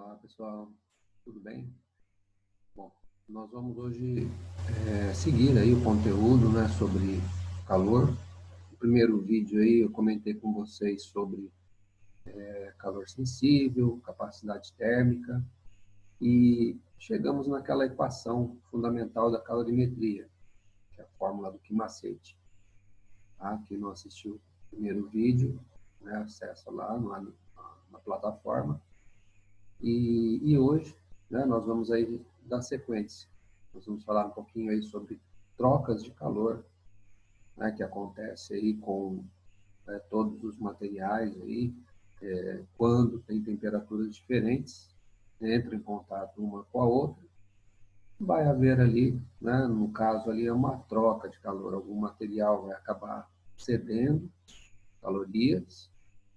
Olá pessoal, tudo bem? Bom, nós vamos hoje seguir aí o conteúdo, né, sobre calor. No primeiro vídeo aí eu comentei com vocês sobre calor sensível, capacidade térmica e chegamos naquela equação fundamental da calorimetria, que é a fórmula do Quimacete. Tá? Quem não assistiu o primeiro vídeo, né, acessa lá na plataforma. E hoje, né, nós vamos aí dar sequência. Nós vamos falar um pouquinho aí sobre trocas de calor, né, que acontece aí com todos os materiais aí, quando tem temperaturas diferentes, entram em contato uma com a outra, vai haver ali, né, no caso ali é uma troca de calor, algum material vai acabar cedendo calorias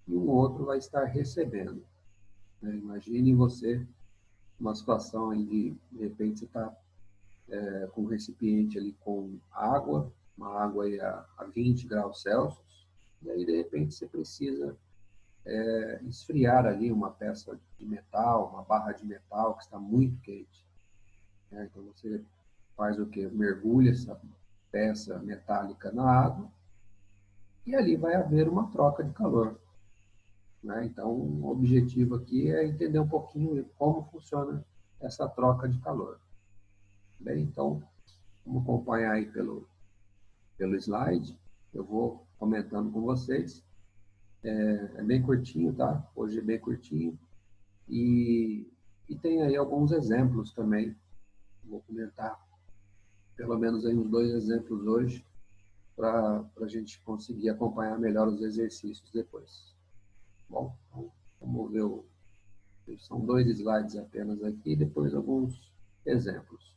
e o outro vai estar recebendo. Né? Imagine você uma situação aí de repente você está com um recipiente ali com água, uma água aí a 20 graus Celsius, e aí de repente você precisa esfriar ali uma peça de metal, uma barra de metal que está muito quente. Né? Então você faz o que? Mergulha essa peça metálica na água e ali vai haver uma troca de calor. Né? Então o objetivo aqui é entender um pouquinho como funciona essa troca de calor. Bem, então vamos acompanhar aí pelo slide, eu vou comentando com vocês. É bem curtinho, tá? Hoje é bem curtinho. E tem aí alguns exemplos também. Vou comentar pelo menos aí uns 2 exemplos hoje, para a gente conseguir acompanhar melhor os exercícios depois. Bom, então, vamos ver são 2 slides apenas aqui, e depois alguns exemplos.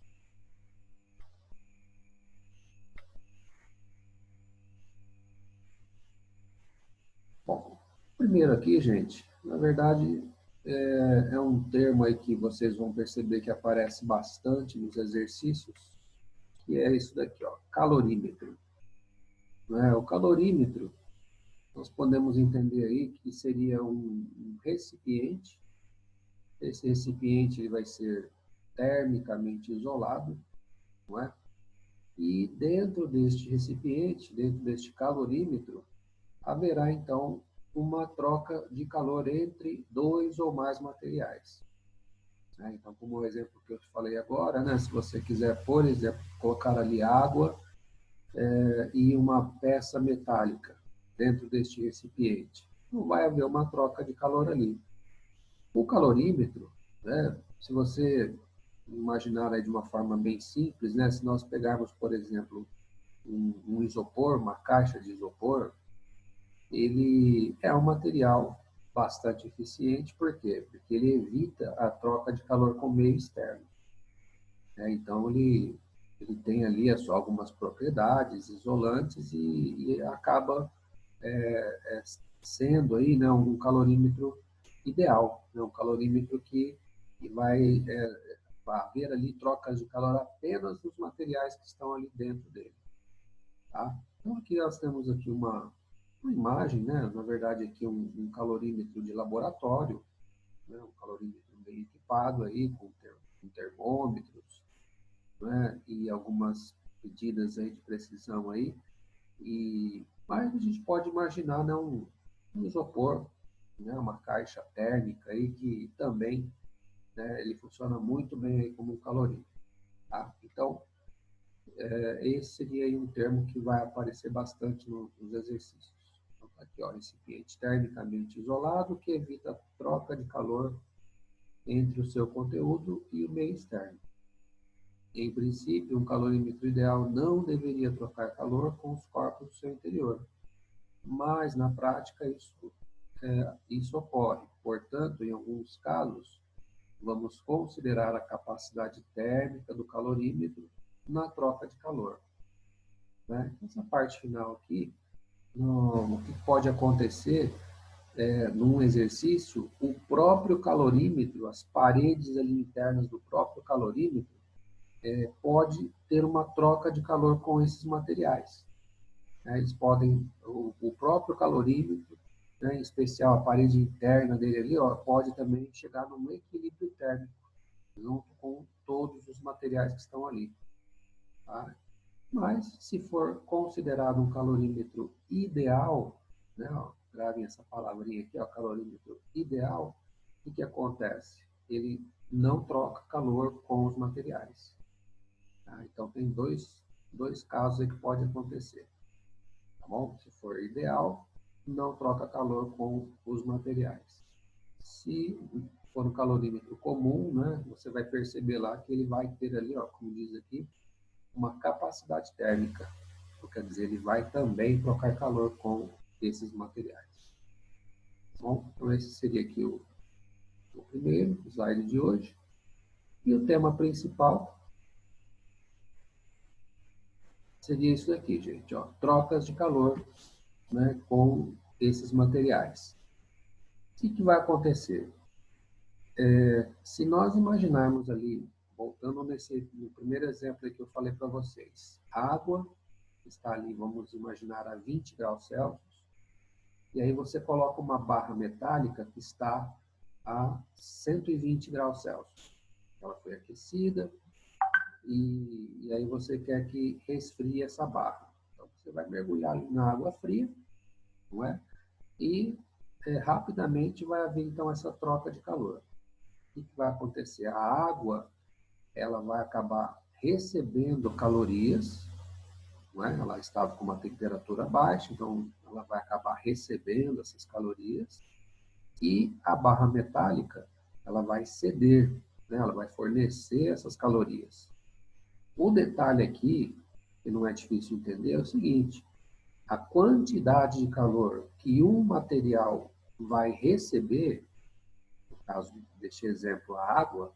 Bom, primeiro aqui, gente, na verdade, é um termo aí que vocês vão perceber que aparece bastante nos exercícios, que é isso daqui, ó, calorímetro. Né? O calorímetro, nós podemos entender aí que seria um recipiente. Esse recipiente ele vai ser termicamente isolado, não é? E dentro deste recipiente, dentro deste calorímetro, haverá então uma troca de calor entre dois ou mais materiais. Então, como o exemplo que eu te falei agora, né, se você quiser, por exemplo, colocar ali água e uma peça metálica dentro deste recipiente, não vai haver uma troca de calor ali. O calorímetro, né, se você imaginar aí de uma forma bem simples, né, se nós pegarmos, por exemplo, um isopor, uma caixa de isopor, ele é um material bastante eficiente, por quê? Porque ele evita a troca de calor com o meio externo. Então, ele tem ali algumas propriedades isolantes e acaba sendo aí, né, um calorímetro ideal, né, um calorímetro que vai haver ali trocas de calor apenas nos materiais que estão ali dentro dele. Tá? Então, aqui nós temos aqui uma imagem, né? Na verdade, aqui um calorímetro de laboratório, né? Um calorímetro bem equipado aí, com termômetros, né? E algumas medidas aí de precisão aí. Mas a gente pode imaginar, né? Um isopor, né? Uma caixa térmica aí que também, né? Ele funciona muito bem aí como um calorímetro. Tá? Então, esse seria aí um termo que vai aparecer bastante nos exercícios. Então, tá aqui, ó, recipiente termicamente isolado que evita a troca de calor entre o seu conteúdo e o meio externo. Em princípio, um calorímetro ideal não deveria trocar calor com os corpos do seu interior, mas na prática isso ocorre. Portanto, em alguns casos, vamos considerar a capacidade térmica do calorímetro na troca de calor. Né? Essa parte final aqui, o que pode acontecer num exercício, o próprio calorímetro, as paredes ali internas do próprio calorímetro, pode ter uma troca de calor com esses materiais. Né? Eles podem, o próprio calorímetro né, em especial a parede interna dele ali, ó, pode também chegar num equilíbrio térmico, junto com todos os materiais que estão ali. Tá? Mas, se for considerado um calorímetro ideal, né, ó, gravem essa palavrinha aqui, ó, calorímetro ideal, o que acontece? Ele não troca calor com os materiais. Tá? Então, tem dois casos aí que pode acontecer. Tá bom? Se for ideal, não troca calor com os materiais. Se for um calorímetro comum, né, você vai perceber lá que ele vai ter ali, ó, como diz aqui, uma capacidade térmica. Então, quer dizer, ele vai também trocar calor com esses materiais. Bom, então esse seria aqui o primeiro slide de hoje. E o tema principal seria isso aqui, gente, ó, trocas de calor, né, com esses materiais. O que vai acontecer? Se nós imaginarmos ali, voltando no primeiro exemplo que eu falei para vocês, a água está ali, vamos imaginar, a 20 graus Celsius, e aí você coloca uma barra metálica que está a 120 graus Celsius. Ela foi aquecida e aí você quer que resfrie essa barra. Então você vai mergulhar na água fria, não é? E rapidamente vai haver então essa troca de calor. O que vai acontecer? A água ela vai acabar recebendo calorias, não é? Ela estava com uma temperatura baixa, então ela vai acabar recebendo essas calorias e a barra metálica ela vai ceder, né? Ela vai fornecer essas calorias. O detalhe aqui, que não é difícil entender, é o seguinte: a quantidade de calor que um material vai receber, no caso deste exemplo, a água,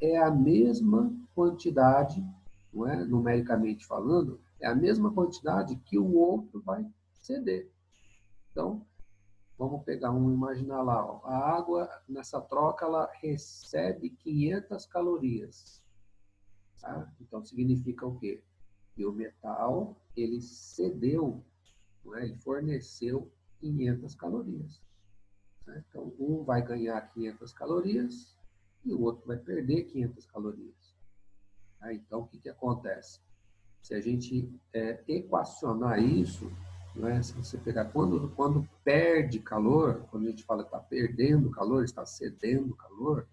é a mesma quantidade, não é? Numericamente falando, é a mesma quantidade que o outro vai ceder. Então, vamos pegar imaginar lá, ó, a água nessa troca ela recebe 500 calorias. Tá? Então, significa o quê? Que o metal, ele cedeu, não é? Ele forneceu 500 calorias. Né? Então, um vai ganhar 500 calorias e o outro vai perder 500 calorias. Então, o que acontece? Se a gente equacionar isso, né, se você pegar quando perde calor, quando a gente fala que está perdendo calor, está cedendo calor,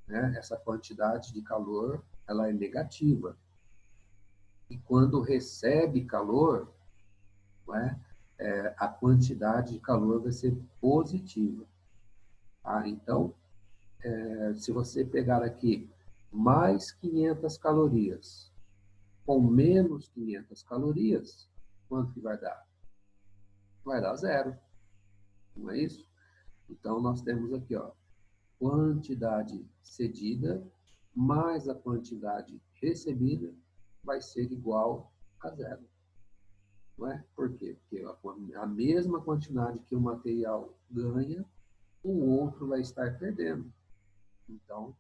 né, essa quantidade de calor ela é negativa. E quando recebe calor, né, a quantidade de calor vai ser positiva. Tá? Então, se você pegar aqui mais 500 calorias com menos 500 calorias, quanto que vai dar? Vai dar zero, não é isso? Então, nós temos aqui, ó, quantidade cedida mais a quantidade recebida vai ser igual a zero. Não é? Por quê? Porque a mesma quantidade que o material ganha, o outro vai estar perdendo. Então,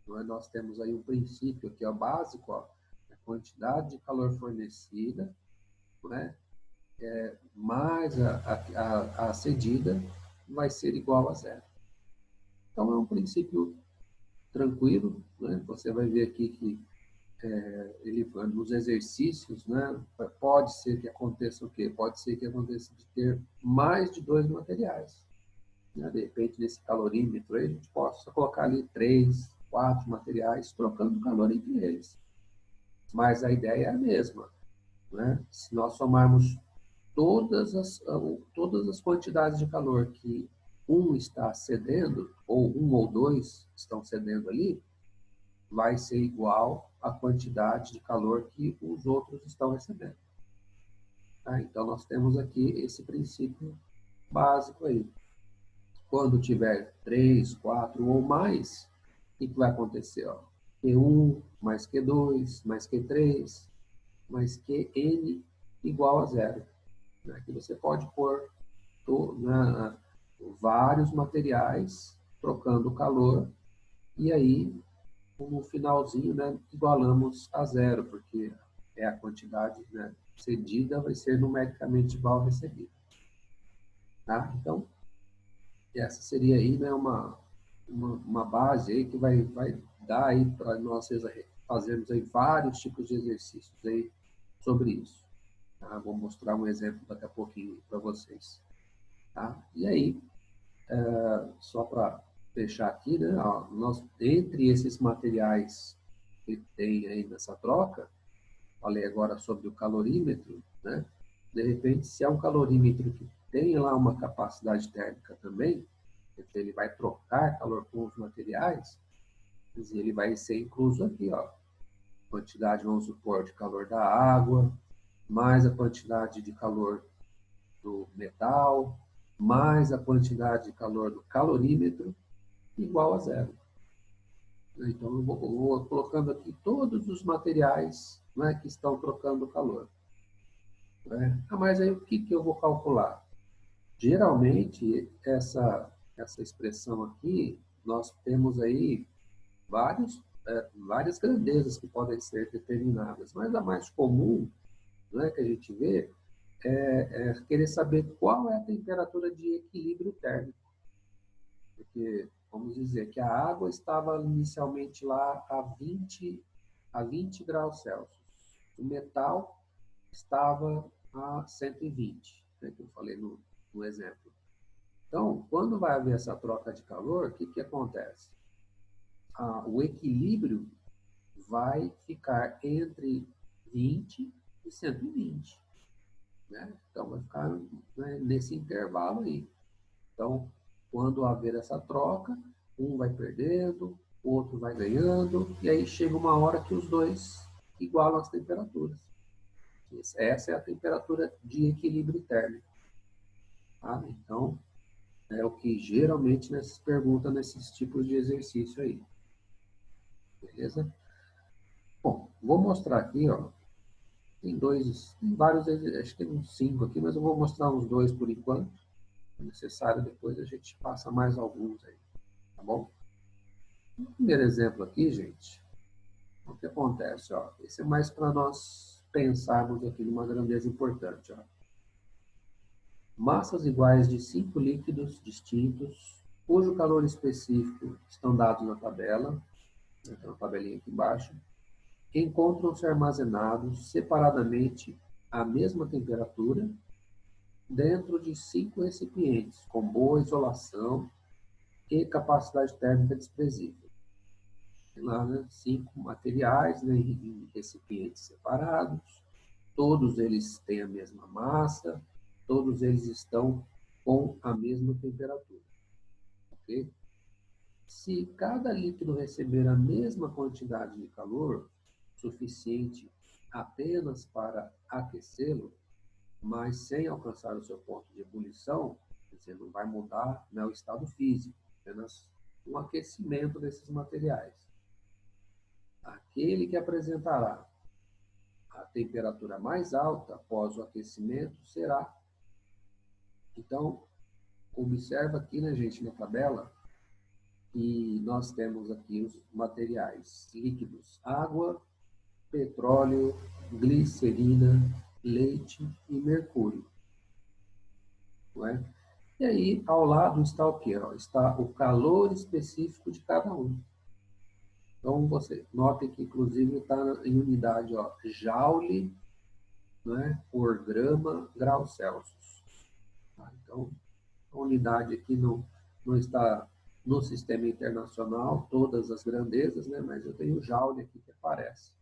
nós temos aí um princípio aqui, ó, básico, ó, a quantidade de calor fornecida, né, mais a cedida vai ser igual a zero. Então, é um princípio tranquilo, né? Você vai ver aqui que ele, nos exercícios, né, pode ser que aconteça o quê? Pode ser que aconteça de ter mais de dois materiais. Né? De repente, nesse calorímetro, a gente possa colocar ali 3, 4 materiais, trocando calor entre eles. Mas a ideia é a mesma. Né? Se nós somarmos todas as quantidades de calor que um está cedendo, ou um ou dois estão cedendo ali, vai ser igual à quantidade de calor que os outros estão recebendo. Tá? Então, nós temos aqui esse princípio básico aí. Quando tiver 3, 4 ou mais, o que vai acontecer? Ó? Q1 mais Q2 mais Q3 mais Qn igual a zero. Aqui você pode pôr vários materiais trocando calor e aí no finalzinho, né, igualamos a zero, porque é a quantidade, né, cedida vai ser numericamente igual a recebida. tá? Então, essa seria aí, né, uma base aí que vai dar aí para nós fazermos aí vários tipos de exercícios aí sobre isso. Tá? Vou mostrar um exemplo daqui a pouquinho para vocês. Tá? E aí, só para fechar aqui, né, ó, entre esses materiais que tem aí nessa troca, falei agora sobre o calorímetro, né? De repente, se é um calorímetro que tem lá uma capacidade térmica também, ele vai trocar calor com os materiais, e ele vai ser incluso aqui, ó, quantidade, vamos supor, de calor da água, mais a quantidade de calor do metal, mais a quantidade de calor do calorímetro, igual a zero. Então, eu vou colocando aqui todos os materiais, né, que estão trocando calor. Né? Ah, mas aí o que eu vou calcular? Geralmente, essa expressão aqui, nós temos aí várias grandezas que podem ser determinadas, mas a mais comum, né, que a gente vê é querer saber qual é a temperatura de equilíbrio térmico. Porque, vamos dizer que a água estava inicialmente lá a 20 graus Celsius. O metal estava a 120, né, que eu falei no exemplo. Então, quando vai haver essa troca de calor, o que acontece? O equilíbrio vai ficar entre 20 e 120. Né? Então, vai ficar, né, nesse intervalo aí. Então, quando haver essa troca, um vai perdendo, o outro vai ganhando, e aí chega uma hora que os dois igualam as temperaturas. Essa é a temperatura de equilíbrio térmico. Tá? Então, é o que geralmente se pergunta nesses tipos de exercício aí. Beleza? Bom, vou mostrar aqui, ó. Tem vários, acho que tem uns 5 aqui, mas eu vou mostrar uns 2 por enquanto. Se necessário, depois a gente passa mais alguns aí, tá bom? O primeiro exemplo aqui, gente, o que acontece, ó, esse é mais para nós pensarmos aqui numa grandeza importante, ó. Massas iguais de 5 líquidos distintos, cujo calor específico estão dados na tabela, né, tem uma tabelinha aqui embaixo, encontram-se armazenados separadamente à mesma temperatura dentro de 5 recipientes com boa isolação e capacidade térmica desprezível. Tem lá, né, 5 materiais, né, em recipientes separados, todos eles têm a mesma massa, todos eles estão com a mesma temperatura. Okay? Se cada líquido receber a mesma quantidade de calor, suficiente apenas para aquecê-lo, mas sem alcançar o seu ponto de ebulição, quer dizer, não vai mudar, né, o estado físico, apenas um aquecimento desses materiais. Aquele que apresentará a temperatura mais alta após o aquecimento será. Então, observa aqui, né, gente, na tabela, e nós temos aqui os materiais líquidos: água, petróleo, glicerina, leite e mercúrio. Não é? E aí, ao lado está o quê? Está o calor específico de cada um. Então, você note que, inclusive, está em unidade, joule, né, por grama, grau Celsius. Tá? Então, a unidade aqui não está no sistema internacional, todas as grandezas, né, mas eu tenho o joule aqui que aparece,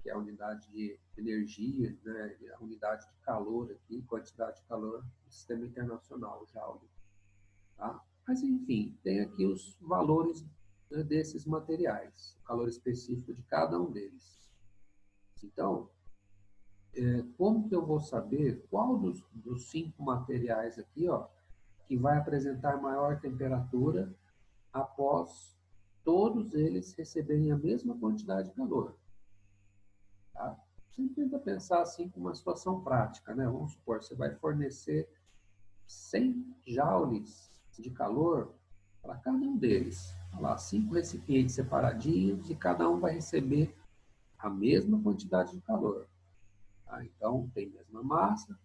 que é a unidade de energia, né, a unidade de calor aqui, quantidade de calor do sistema internacional, o joule. Tá? Mas, enfim, tem aqui os valores, né, desses materiais, o calor específico de cada um deles. Então, como que eu vou saber qual dos 5 materiais aqui, ó, que vai apresentar maior temperatura após todos eles receberem a mesma quantidade de calor? Tá? Você tenta pensar assim com uma situação prática, né? Vamos supor, você vai fornecer 100 joules de calor para cada um deles. Olha lá, 5 recipientes separadinhos e cada um vai receber a mesma quantidade de calor. Tá? Então, tem a mesma massa,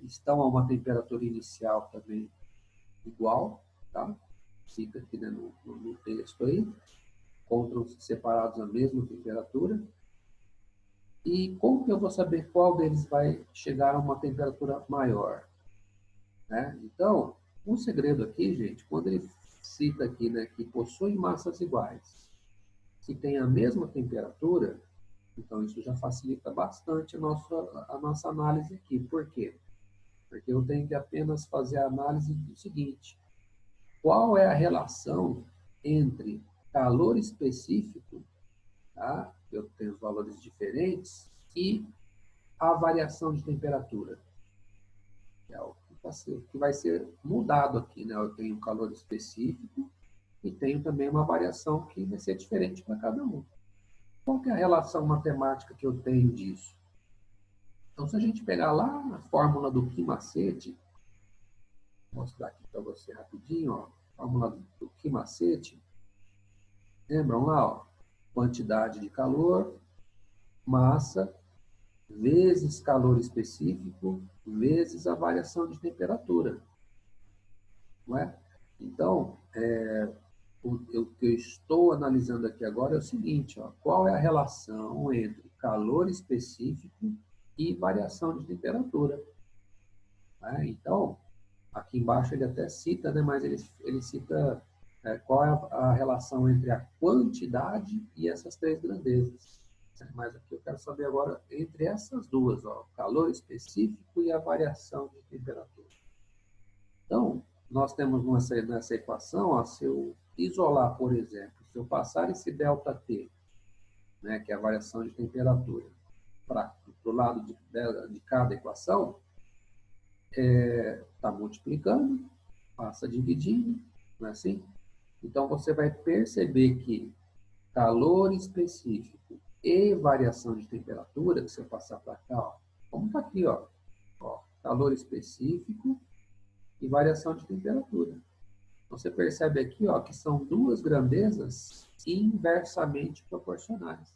estão a uma temperatura inicial também igual, tá? Fica aqui, né, no texto aí. Encontram-se separados à mesma temperatura. E como que eu vou saber qual deles vai chegar a uma temperatura maior? Né? Então, um segredo aqui, gente, quando ele cita aqui, né, que possui massas iguais, que tem a mesma temperatura, então isso já facilita bastante a nossa análise aqui. Por quê? Porque eu tenho que apenas fazer a análise do seguinte: qual é a relação entre calor específico, tá? Eu tenho valores diferentes, e a variação de temperatura, que é o que vai ser mudado aqui, né? Eu tenho um calor específico e tenho também uma variação que vai ser diferente para cada um. Qual que é a relação matemática que eu tenho disso? Então, se a gente pegar lá na fórmula do Quimacete, vou mostrar aqui para você rapidinho, ó, fórmula do Quimacete, lembram lá, ó, quantidade de calor, massa, vezes calor específico, vezes a variação de temperatura. Não é? Então, o que eu estou analisando aqui agora é o seguinte: ó, qual é a relação entre calor específico e variação de temperatura? Né? Então, aqui embaixo ele até cita, né, mas ele cita qual é a relação entre a quantidade e essas três grandezas. Mas aqui eu quero saber agora entre essas duas, ó, calor específico e a variação de temperatura. Então, nós temos nessa equação, ó, se eu isolar, por exemplo, se eu passar esse ΔT, né, que é a variação de temperatura, para o lado de cada equação, está multiplicando, passa dividindo, não é assim? Então, você vai perceber que calor específico e variação de temperatura, se eu passar para cá, ó, como está aqui, ó, calor específico e variação de temperatura. Você percebe aqui, ó, que são duas grandezas inversamente proporcionais.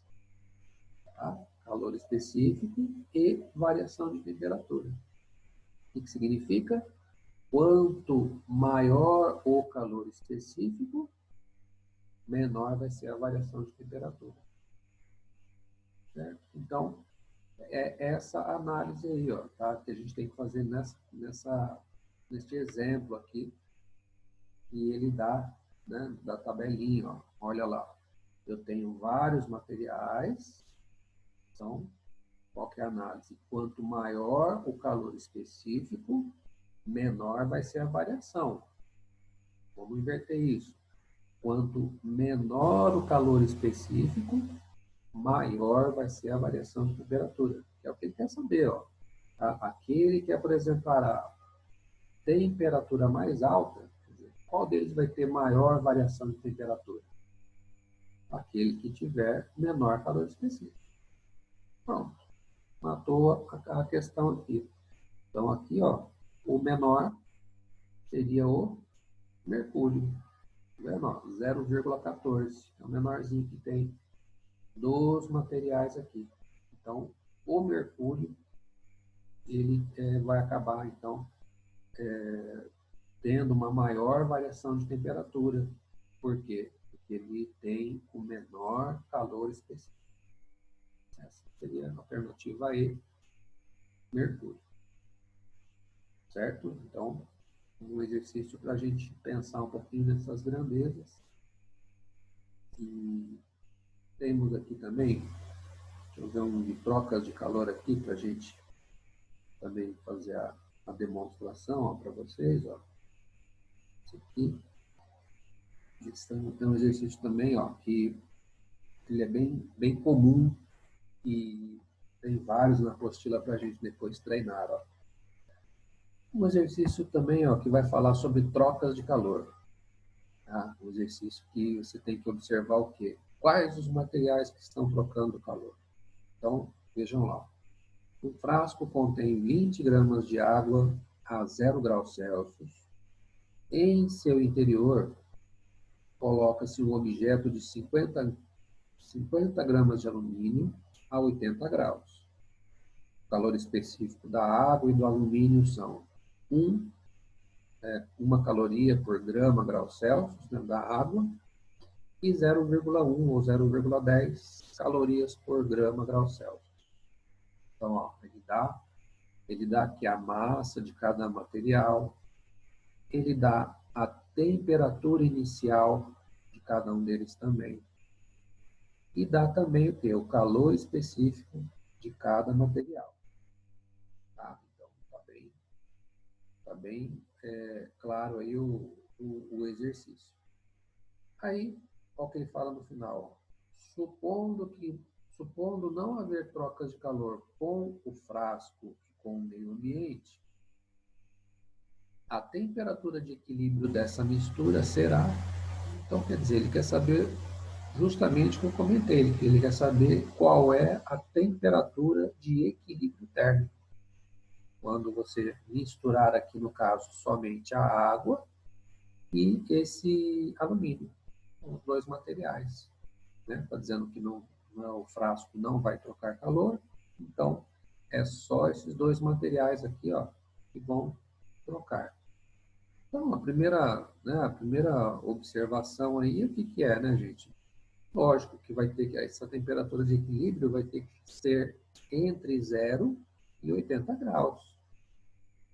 Tá? Calor específico e variação de temperatura. O que significa? Quanto maior o calor específico, menor vai ser a variação de temperatura. Certo? Então, é essa análise aí, ó, tá? Que a gente tem que fazer neste exemplo aqui, e ele dá, né, da tabelinha, ó. Olha lá, eu tenho vários materiais, então, qual que é a análise? Quanto maior o calor específico, menor vai ser a variação. Vamos inverter isso. Quanto menor o calor específico, maior vai ser a variação de temperatura. Que é o que ele quer saber, ó. Aquele que apresentará temperatura mais alta, qual deles vai ter maior variação de temperatura? Aquele que tiver menor calor específico. Pronto. Matou a questão aqui. Então, aqui, ó, o menor seria o mercúrio. Menor, 0,14. É o menorzinho que tem dos materiais aqui. Então, o mercúrio, ele vai acabar, então, tendo uma maior variação de temperatura. Por quê? Porque ele tem o menor calor específico. Essa seria a alternativa E, mercúrio. Certo? Então, um exercício para a gente pensar um pouquinho nessas grandezas. E temos aqui também, deixa eu ver um de trocas de calor aqui para a gente também fazer a demonstração para vocês. Ó. Esse aqui. Tem um exercício também, ó, que ele é bem comum e tem vários na apostila para a gente depois treinar. Ó. Um exercício também, ó, que vai falar sobre trocas de calor. Tá? Um exercício que você tem que observar o quê? Quais os materiais que estão trocando calor. Então, vejam lá. Um frasco contém 20 gramas de água a 0 graus Celsius. Em seu interior, coloca-se um objeto de 50 gramas de alumínio a 80 graus. O calor específico da água e do alumínio são 1 caloria por grama grau Celsius, né, da água, e 0,1 ou 0,10 calorias por grama grau Celsius. Então, ó, ele dá aqui a massa de cada material, ele dá a temperatura inicial de cada um deles também. E dá também o quê? O calor específico de cada material. Tá? Então, tá bem claro aí o exercício. Aí, olha o que ele fala no final. Supondo não haver trocas de calor com o frasco e com o meio ambiente, a temperatura de equilíbrio dessa mistura será... Então, quer dizer, ele quer saber justamente o que eu comentei, ele quer saber qual é a temperatura de equilíbrio térmico. Quando você misturar aqui, no caso, somente a água e esse alumínio, os dois materiais. Está dizendo que o frasco não vai trocar calor, então é só esses dois materiais aqui, ó, que vão trocar. Então, a primeira observação aí, o que é, né, gente? Lógico que vai ter que, essa temperatura de equilíbrio vai ter que ser entre 0 e 80 graus.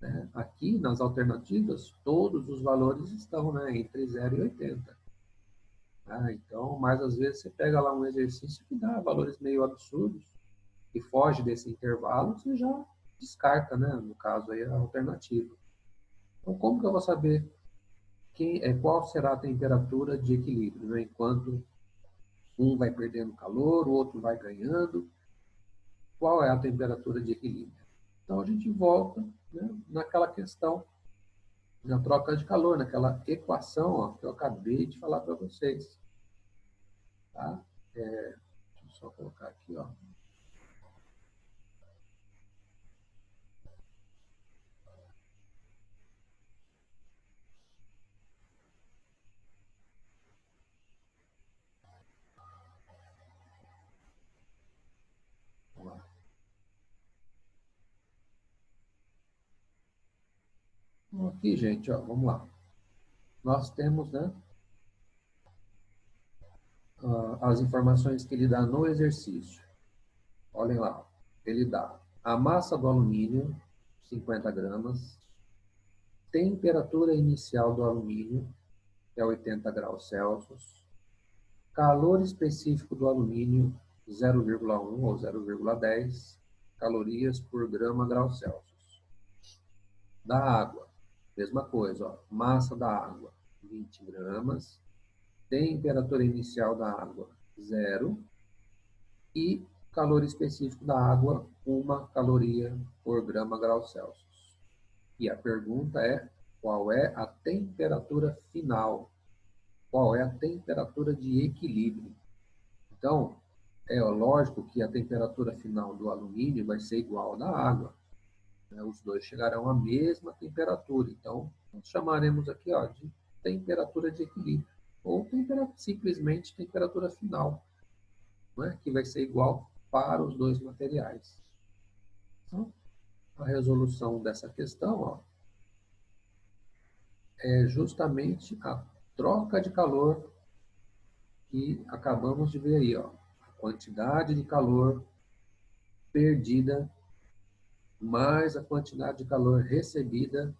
Né? Aqui, nas alternativas, todos os valores estão, né, entre 0 e 80. Então, mas às vezes você pega lá um exercício que dá valores meio absurdos e foge desse intervalo, você já descarta, né, no caso aí, a alternativa. Então, como que eu vou saber qual será a temperatura de equilíbrio, né? Enquanto um vai perdendo calor, o outro vai ganhando, qual é a temperatura de equilíbrio? Então, a gente volta, né, naquela questão da troca de calor, naquela equação, ó, que eu acabei de falar para vocês. Tá? Deixa eu só colocar aqui, ó. Vamos lá. Então, aqui, gente, ó, vamos lá. Nós temos, né, as informações que ele dá no exercício. Olhem lá. Ele dá a massa do alumínio, 50 gramas, temperatura inicial do alumínio, que é 80 graus Celsius, calor específico do alumínio, 0,1 ou 0,10 calorias por grama grau Celsius. Da água, mesma coisa, ó, massa da água, 20 gramas, temperatura inicial da água, 0, e calor específico da água, 1 caloria por grama grau Celsius. E a pergunta é, qual é a temperatura final? Qual é a temperatura de equilíbrio? Então, é lógico que a temperatura final do alumínio vai ser igual à da água. Né? Os dois chegarão à mesma temperatura. Então, nós chamaremos aqui, ó, de temperatura de equilíbrio. Ou simplesmente temperatura final, né? Que vai ser igual para os dois materiais. Então, a resolução dessa questão, ó, é justamente a troca de calor que acabamos de ver aí, ó. A quantidade de calor perdida mais a quantidade de calor recebida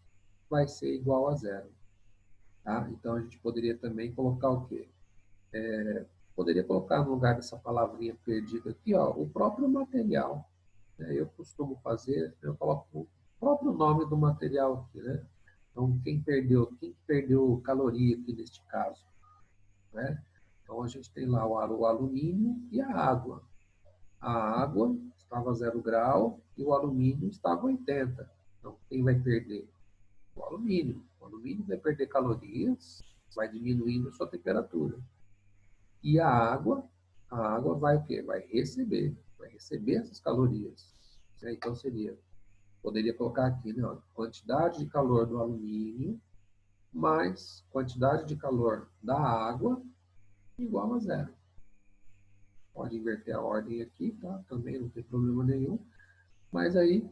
vai ser igual a 0. Tá? Então, a gente poderia também colocar o quê? Poderia colocar no lugar dessa palavrinha perdida aqui, ó, o próprio material. Né? Eu costumo fazer, eu coloco o próprio nome do material aqui, né? Então, quem perdeu caloria aqui neste caso, né? Então, a gente tem lá o alumínio e a água. A água estava 0 grau e o alumínio estava 80. Então, quem vai perder? O alumínio. O alumínio vai perder calorias, vai diminuindo a sua temperatura. E a água vai o quê? Vai receber essas calorias. Então, poderia colocar aqui, né, ó, quantidade de calor do alumínio mais quantidade de calor da água igual a 0. Pode inverter a ordem aqui, tá? Também não tem problema nenhum. Mas aí,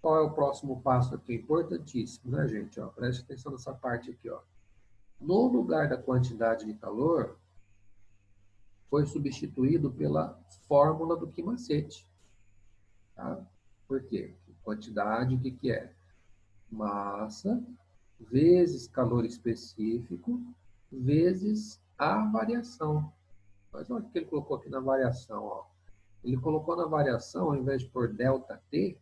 qual é o próximo passo aqui? Importantíssimo, né, gente? Ó, preste atenção nessa parte aqui. Ó. No lugar da quantidade de calor, foi substituído pela fórmula do Quimacete. Tá? Por quê? Quantidade, o que, que é? Massa vezes calor específico vezes a variação. Mas olha o que ele colocou aqui na variação. Ó. Ele colocou na variação, ao invés de pôr ΔT,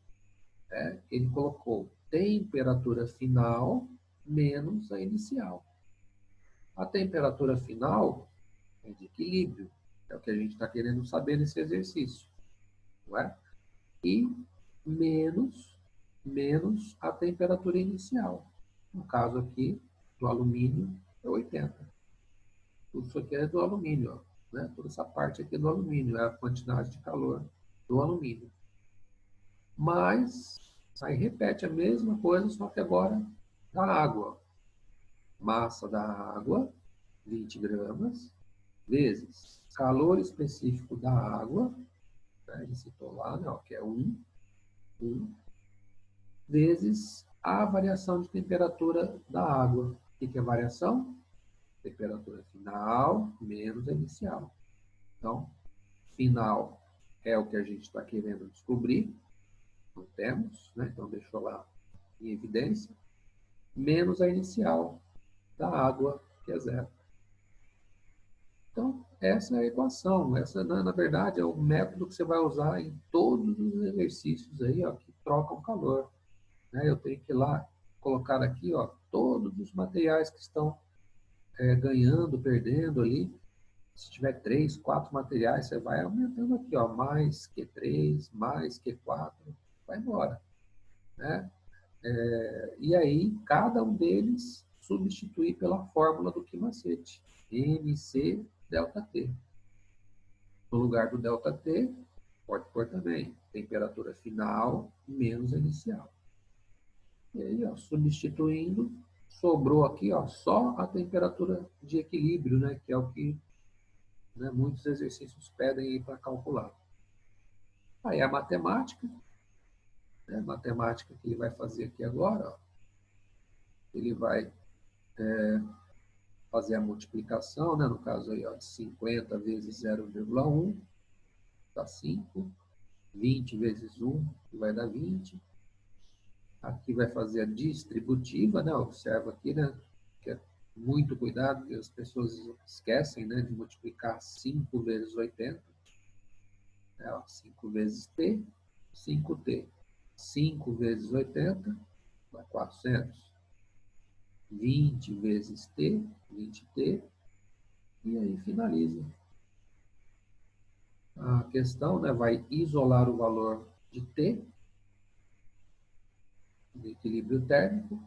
ele colocou temperatura final menos a inicial. A temperatura final é de equilíbrio, é o que a gente está querendo saber nesse exercício. Não é? E menos a temperatura inicial. No caso aqui, do alumínio, é 80. Tudo isso aqui é do alumínio. Ó, né? Toda essa parte aqui é do alumínio, é a quantidade de calor do alumínio. Mas, aí repete a mesma coisa, só que agora da água. Massa da água, 20 gramas, vezes calor específico da água, né? Ele citou lá, né? Ó, que é 1, vezes a variação de temperatura da água. O que é variação? Temperatura final menos a inicial. Então, final é o que a gente está querendo descobrir, não temos, né? Então deixou lá em evidência, menos a inicial da água, que é zero. Então, essa é a equação. Essa, na verdade, é o método que você vai usar em todos os exercícios aí, ó, que trocam calor. Né? Eu tenho que ir lá colocar aqui, ó, todos os materiais que estão ganhando, perdendo ali. Se tiver 3, 4 materiais, você vai aumentando aqui, ó, mais Q3, mais Q4, vai embora. Né? E aí, cada um deles substituir pela fórmula do Quimacete, MC ΔT. No lugar do ΔT, pode pôr também temperatura final menos a inicial. E aí, ó, substituindo, sobrou aqui, ó, só a temperatura de equilíbrio, né, que é o que, né, muitos exercícios pedem para calcular. Aí a matemática, né, a matemática que ele vai fazer aqui agora, ó, ele vai fazer a multiplicação, né, no caso aí, ó, de 50 vezes 0,1 dá 5, 20 vezes 1 vai dar 20. Aqui vai fazer a distributiva, né? Observa aqui, né? Que é muito cuidado, que as pessoas esquecem, né? De multiplicar 5 vezes 80. Né? 5 vezes T, 5T. 5 vezes 80, dá 400. 20 vezes T, 20T. E aí finaliza. A questão, né? Vai isolar o valor de T, de equilíbrio térmico.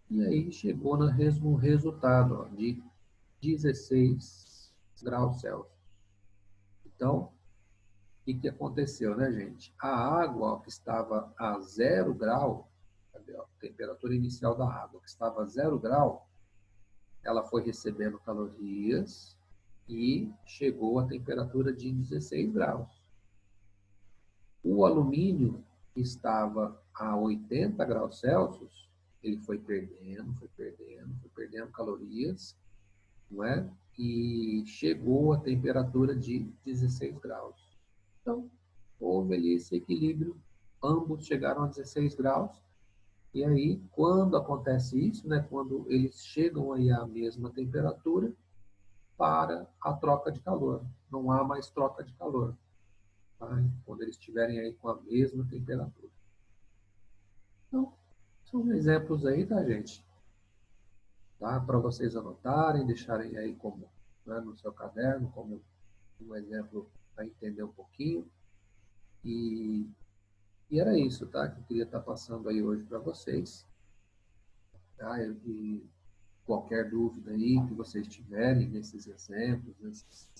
E aí chegou no mesmo resultado, ó, de 16 graus Celsius. Então, o que aconteceu, né, gente? A água, ó, que estava a 0 grau, cadê, ó, a temperatura inicial da água, que estava a 0 grau, ela foi recebendo calorias e chegou à temperatura de 16 graus. O alumínio, que estava a 80 graus Celsius, ele foi perdendo calorias, não é? E chegou à temperatura de 16 graus. Então, houve ali esse equilíbrio, ambos chegaram a 16 graus, e aí, quando acontece isso, né, quando eles chegam aí à mesma temperatura, para a troca de calor. Não há mais troca de calor, tá? Quando eles estiverem aí com a mesma temperatura. Então, são exemplos aí, tá, gente? Tá? Para vocês anotarem, deixarem aí como, né, no seu caderno, como um exemplo para entender um pouquinho. E era isso, tá? Que eu queria estar passando aí hoje para vocês. Tá? E qualquer dúvida aí que vocês tiverem nesses exemplos,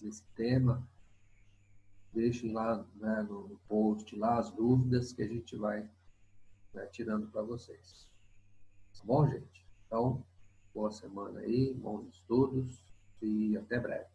nesse tema, deixem lá, né, no post lá as dúvidas que a gente vai, né, tirando para vocês. Tá bom, gente? Então, boa semana aí, bons estudos e até breve.